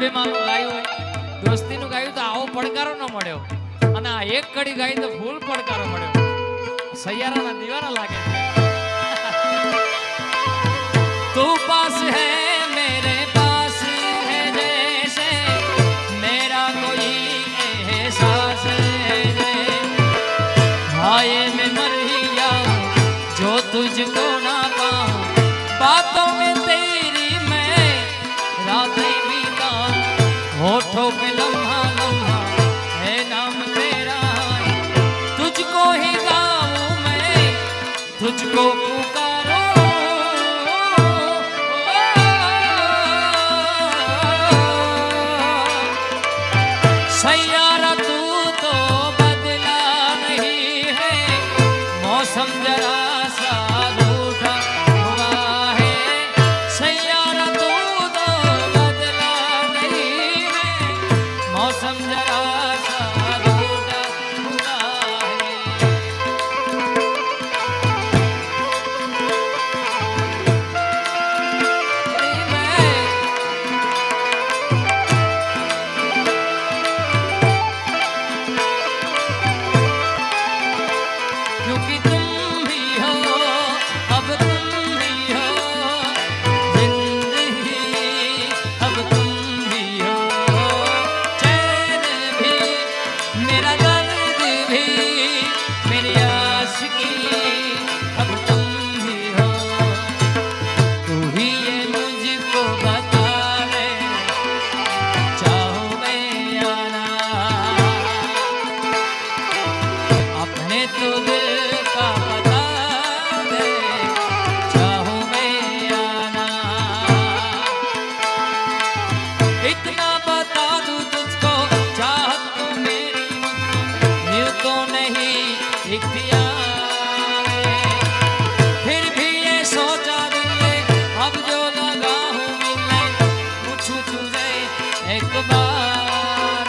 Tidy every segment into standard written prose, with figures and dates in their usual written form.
અભિમાનનું ગાયું, દોસ્તીનું ગાયું તો આવો પડકારો ન મળ્યો, અને આ એક કડી ગાઈ તો ફૂલ પડકારો મળ્યો. સૈયારાના દીવાના લાગે છે. તું પાસ હૈ મેરે પાસ હૈ જૈસે મેરા કોઈ એહસાસ હૈ हाय मैं मर ही जाऊं जो तुझको ना पाऊं बातों में तेरी मैं रातें बीता होठों पे लम्हा लम्हा है नाम तेरा तुझको ही गाऊं मैं तुझको पुकारो सैयारा तू तो मौसम जरा सा रूठा हुआ है सैयारा तू तो बदला नहीं है मौसम जरा सा रूठा हुआ है क्योंकि फिर भी ये सोचा दिल ने अब जो लगा हूँ मिलने पूछूं तुझे एक बार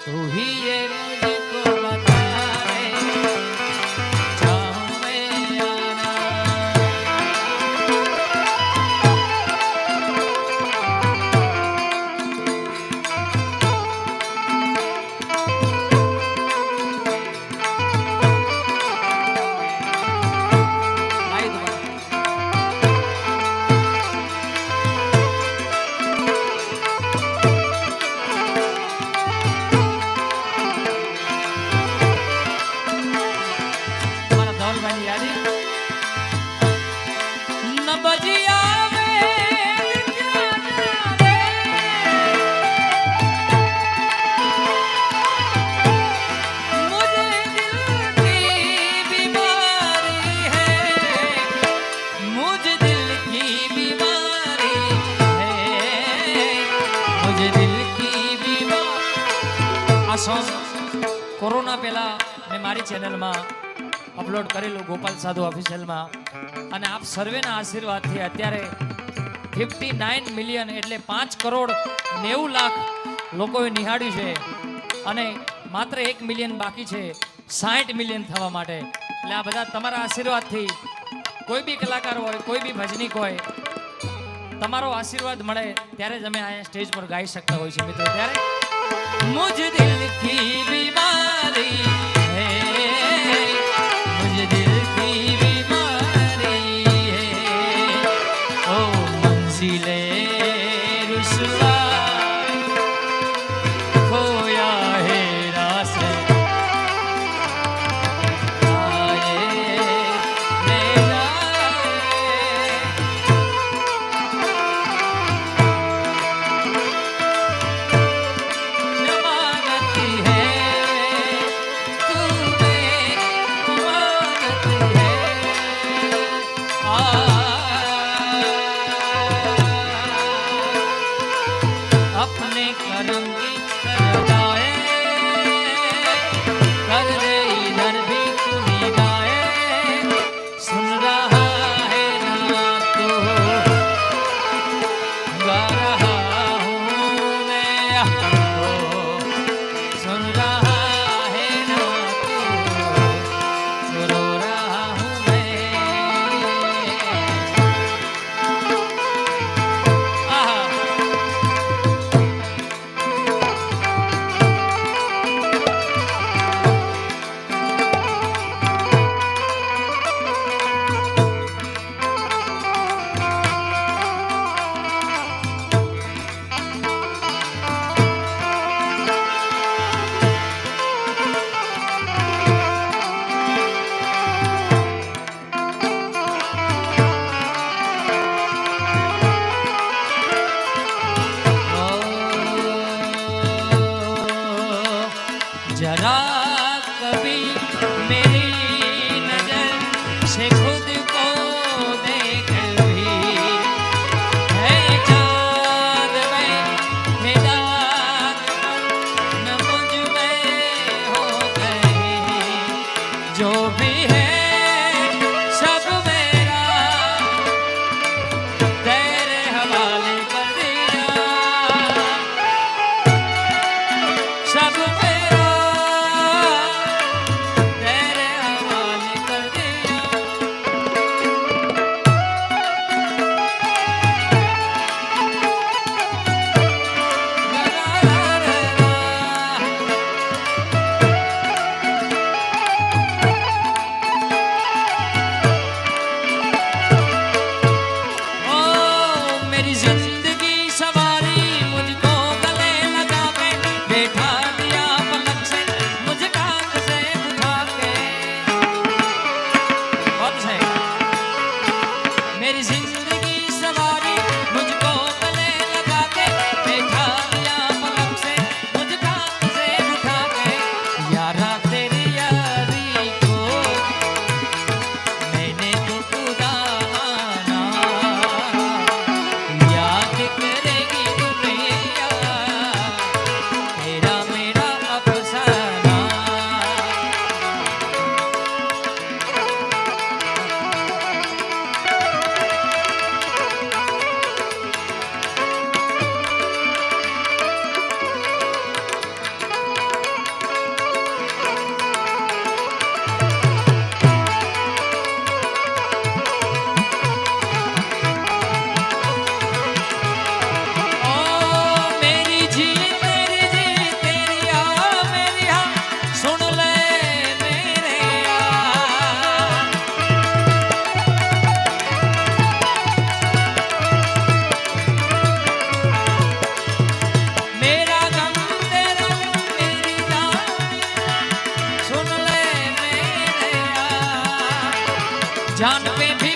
तू ही ये मुझको बता दे चाहूं मैं आना कोरोना पहला मैं मारी चैनल में अपलोड करेलू गोपाल साधु ऑफिशियल में અને આપ સર્વેના આશીર્વાદથી અત્યારે 59 મિલિયન એટલે 5 કરોડ 90 લાખ લોકોએ નિહાળ્યું છે અને માત્ર 1 મિલિયન બાકી છે 60 મિલિયન થવા માટે. એટલે આ બધા તમારા આશીર્વાદથી કોઈ બી કલાકાર હોય કોઈ બી ભજનીક હોય તમારો આશીર્વાદ મળે ત્યારે જ અમે આ સ્ટેજ પર ગાઈ શકતા હોય છે મિત્રો. ત્યારે मुझ दिल की बीमारी है मुझ दिल की बीमारी है ओ मंजिले रुसवा खोया है रास्ते आए ले जरा कभी मेरी नजर से खुद को देख भी है चाँद में हिदायत न मुझ में हो गई जो भी है सब मेरा तेरे हवाले कर दिया सब मेरा तेरे हवाले कर दिया ओ मेरी जिंदगी सवारी मुझको गले लगा के बैठा दिया पलक से मुझे कांध से उठा के बहुत सही मेरी जिंदगी सवारी मुझको गले लगा के बैठा दिया पलक से मुझे कांध से उठा के यारा तेरी यारी को मैंने तो खुदा माना याद करेगी दुनिया तेरा मेरा अफसाना ओ मेरी जी तेरी मेरी हाँ सुन ले मेरे मेरा गम तेरा मेरी जान सुन ले मेरे जान पे भी